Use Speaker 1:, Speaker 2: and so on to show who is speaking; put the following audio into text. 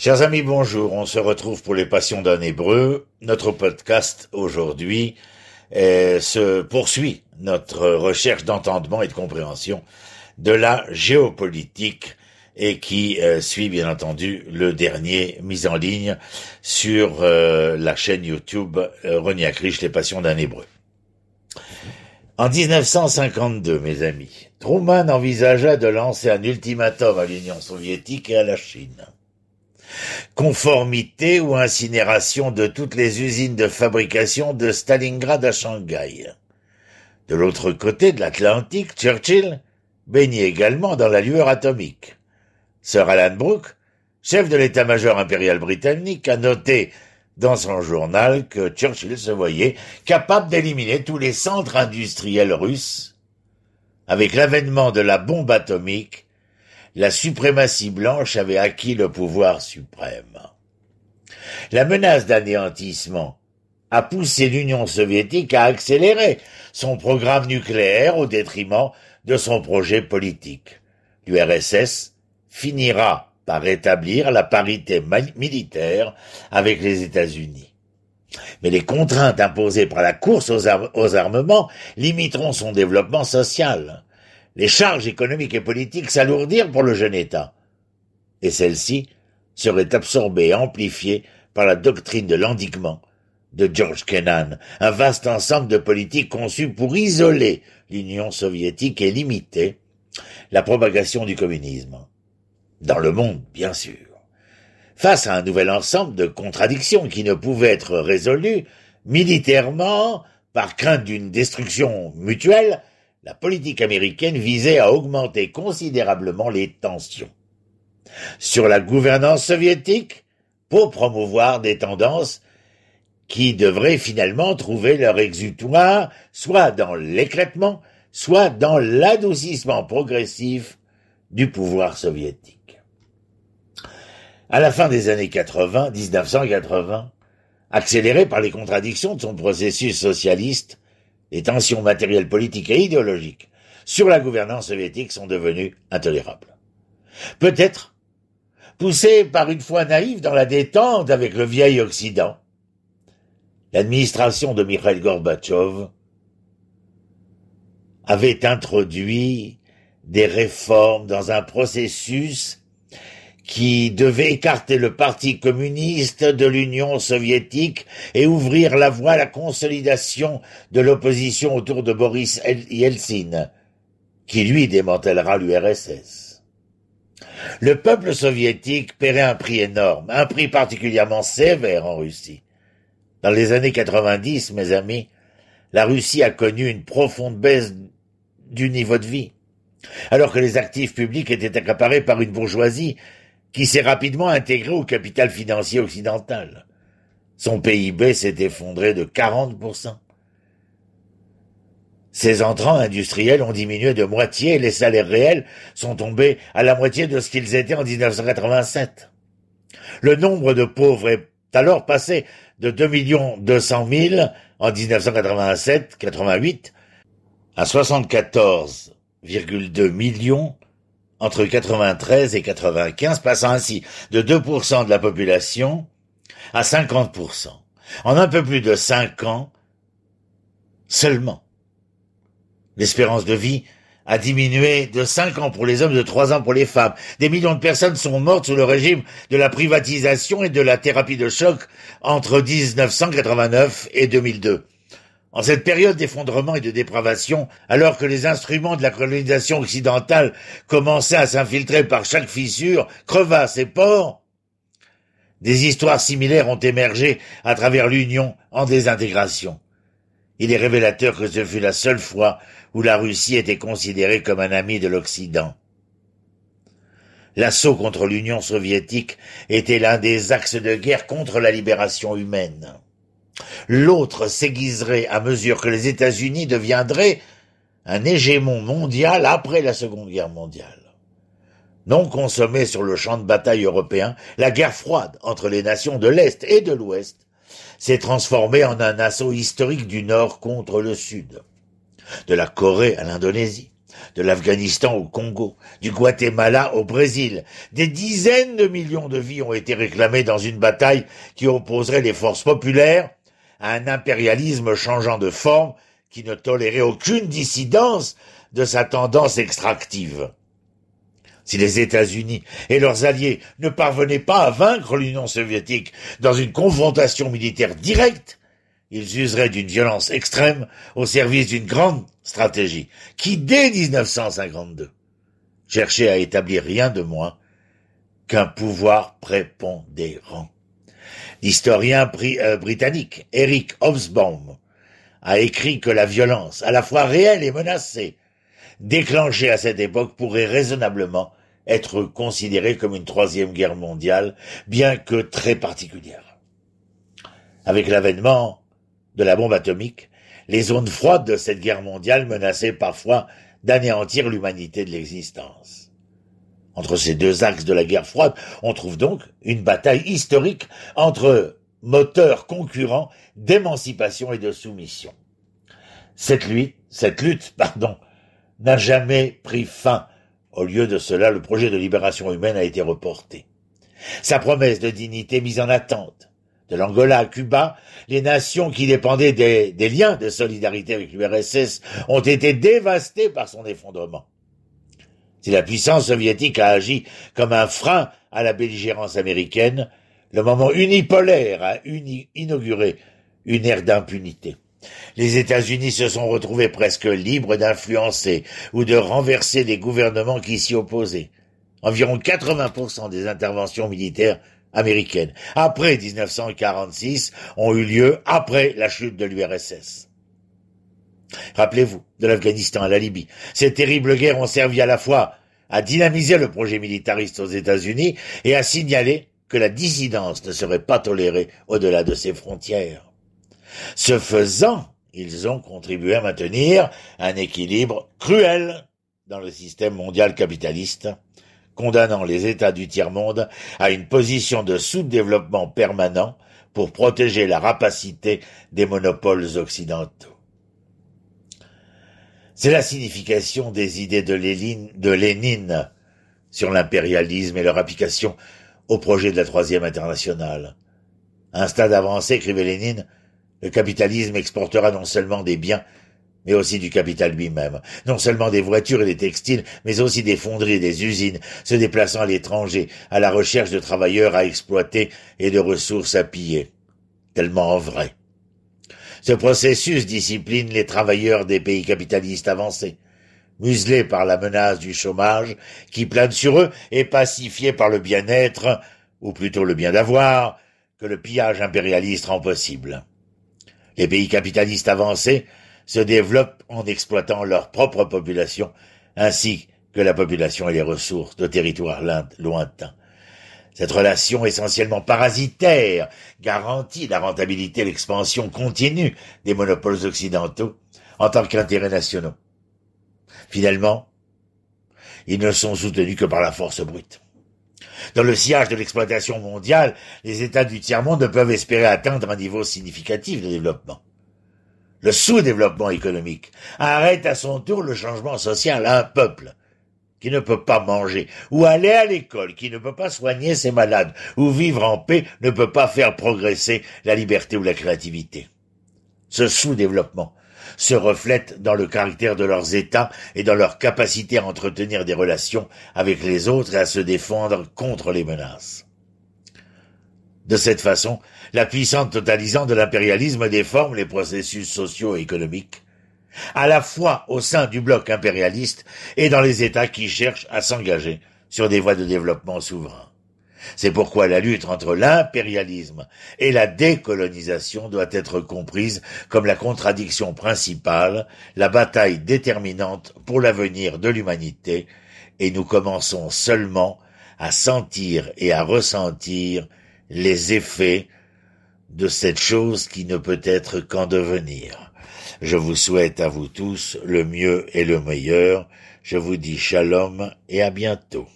Speaker 1: Chers amis, bonjour. On se retrouve pour les Passions d'un Hébreu. Notre podcast aujourd'hui se poursuit notre recherche d'entendement et de compréhension de la géopolitique et qui suit bien entendu le dernier mis en ligne sur la chaîne YouTube Roni Akrish, les Passions d'un Hébreu. En 1952, mes amis, Truman envisagea de lancer un ultimatum à l'Union soviétique et à la Chine. Conformité ou incinération de toutes les usines de fabrication de Stalingrad à Shanghai. De l'autre côté de l'Atlantique, Churchill baignait également dans la lueur atomique. Sir Alan Brooke, chef de l'état-major impérial britannique, a noté dans son journal que Churchill se voyait capable d'éliminer tous les centres industriels russes. Avec l'avènement de la bombe atomique, la suprématie blanche avait acquis le pouvoir suprême. La menace d'anéantissement a poussé l'Union soviétique à accélérer son programme nucléaire au détriment de son projet politique. L'URSS finira par établir la parité militaire avec les États-Unis. Mais les contraintes imposées par la course aux armements limiteront son développement social. Les charges économiques et politiques s'alourdirent pour le jeune État, et celles-ci seraient absorbées et amplifiées par la doctrine de l'endiguement de George Kennan, un vaste ensemble de politiques conçues pour isoler l'Union soviétique et limiter la propagation du communisme. Dans le monde, bien sûr. Face à un nouvel ensemble de contradictions qui ne pouvaient être résolues militairement par crainte d'une destruction mutuelle, la politique américaine visait à augmenter considérablement les tensions sur la gouvernance soviétique pour promouvoir des tendances qui devraient finalement trouver leur exutoire soit dans l'éclatement, soit dans l'adoucissement progressif du pouvoir soviétique. À la fin des années 1980, accéléré par les contradictions de son processus socialiste, les tensions matérielles, politiques et idéologiques sur la gouvernance soviétique sont devenues intolérables. Peut-être poussées par une foi naïve dans la détente avec le vieil Occident, l'administration de Mikhaïl Gorbatchev avait introduit des réformes dans un processus qui devait écarter le Parti communiste de l'Union soviétique et ouvrir la voie à la consolidation de l'opposition autour de Boris Yeltsin, qui lui démantèlera l'URSS. Le peuple soviétique paierait un prix énorme, un prix particulièrement sévère en Russie. Dans les années 90, mes amis, la Russie a connu une profonde baisse du niveau de vie, alors que les actifs publics étaient accaparés par une bourgeoisie qui s'est rapidement intégré au capital financier occidental. Son PIB s'est effondré de 40%. Ses entrants industriels ont diminué de moitié et les salaires réels sont tombés à la moitié de ce qu'ils étaient en 1987. Le nombre de pauvres est alors passé de 2,2 millions en 1987-88 à 74,2 millions entre 93 et 95, passant ainsi de 2% de la population à 50%, en un peu plus de 5 ans seulement. L'espérance de vie a diminué de 5 ans pour les hommes, de 3 ans pour les femmes. Des millions de personnes sont mortes sous le régime de la privatisation et de la thérapie de choc entre 1989 et 2002. En cette période d'effondrement et de dépravation, alors que les instruments de la colonisation occidentale commençaient à s'infiltrer par chaque fissure, crevasse et pore, des histoires similaires ont émergé à travers l'Union en désintégration. Il est révélateur que ce fut la seule fois où la Russie était considérée comme un ami de l'Occident. L'assaut contre l'Union soviétique était l'un des axes de guerre contre la libération humaine. L'autre s'aiguiserait à mesure que les États-Unis deviendraient un hégémon mondial après la Seconde Guerre mondiale. Non consommée sur le champ de bataille européen, la guerre froide entre les nations de l'Est et de l'Ouest s'est transformée en un assaut historique du Nord contre le Sud, de la Corée à l'Indonésie, De l'Afghanistan au Congo, du Guatemala au Brésil, des dizaines de millions de vies ont été réclamées dans une bataille qui opposerait les forces populaires à un impérialisme changeant de forme qui ne tolérait aucune dissidence de sa tendance extractive. Si les États-Unis et leurs alliés ne parvenaient pas à vaincre l'Union soviétique dans une confrontation militaire directe, ils useraient d'une violence extrême au service d'une grande stratégie qui, dès 1952, cherchait à établir rien de moins qu'un pouvoir prépondérant. L'historien britannique Eric Hobsbawm a écrit que la violence, à la fois réelle et menacée, déclenchée à cette époque pourrait raisonnablement être considérée comme une troisième guerre mondiale, bien que très particulière. Avec l'avènement de la bombe atomique, les zones froides de cette guerre mondiale menaçaient parfois d'anéantir l'humanité de l'existence. Entre ces deux axes de la guerre froide, on trouve donc une bataille historique entre moteurs concurrents d'émancipation et de soumission. Cette lutte, n'a jamais pris fin. Au lieu de cela, le projet de libération humaine a été reporté. Sa promesse de dignité mise en attente. De l'Angola à Cuba, les nations qui dépendaient des liens de solidarité avec l'URSS ont été dévastées par son effondrement. Si la puissance soviétique a agi comme un frein à la belligérance américaine, le moment unipolaire a inauguré une ère d'impunité. Les États-Unis se sont retrouvés presque libres d'influencer ou de renverser les gouvernements qui s'y opposaient. Environ 80% des interventions militaires américaines après 1946 ont eu lieu après la chute de l'URSS. Rappelez-vous, de l'Afghanistan à la Libye, ces terribles guerres ont servi à la fois à dynamiser le projet militariste aux États-Unis et à signaler que la dissidence ne serait pas tolérée au-delà de ses frontières. Ce faisant, ils ont contribué à maintenir un équilibre cruel dans le système mondial capitaliste, condamnant les États du tiers-monde à une position de sous-développement permanent pour protéger la rapacité des monopoles occidentaux. C'est la signification des idées de Lénine sur l'impérialisme et leur application au projet de la Troisième Internationale. À un stade avancé, écrivait Lénine, le capitalisme exportera non seulement des biens, mais aussi du capital lui-même. Non seulement des voitures et des textiles, mais aussi des fonderies et des usines, se déplaçant à l'étranger, à la recherche de travailleurs à exploiter et de ressources à piller. Tellement vrai. Ce processus discipline les travailleurs des pays capitalistes avancés, muselés par la menace du chômage qui plane sur eux et pacifiés par le bien-être, ou plutôt le bien d'avoir, que le pillage impérialiste rend possible. Les pays capitalistes avancés se développent en exploitant leur propre population, ainsi que la population et les ressources de territoires lointains. Cette relation essentiellement parasitaire garantit la rentabilité et l'expansion continue des monopoles occidentaux en tant qu'intérêts nationaux. Finalement, ils ne sont soutenus que par la force brute. Dans le sillage de l'exploitation mondiale, les États du tiers-monde ne peuvent espérer atteindre un niveau significatif de développement. Le sous-développement économique arrête à son tour le changement social à un peuple qui ne peut pas manger, ou aller à l'école, qui ne peut pas soigner ses malades, ou vivre en paix ne peut pas faire progresser la liberté ou la créativité. Ce sous-développement se reflète dans le caractère de leurs États et dans leur capacité à entretenir des relations avec les autres et à se défendre contre les menaces. De cette façon, la puissance totalisante de l'impérialisme déforme les processus sociaux et économiques, à la fois au sein du bloc impérialiste et dans les États qui cherchent à s'engager sur des voies de développement souverain. C'est pourquoi la lutte entre l'impérialisme et la décolonisation doit être comprise comme la contradiction principale, la bataille déterminante pour l'avenir de l'humanité, et nous commençons seulement à sentir et à ressentir les effets de cette chose qui ne peut être qu'en devenir. Je vous souhaite à vous tous le mieux et le meilleur. Je vous dis shalom et à bientôt.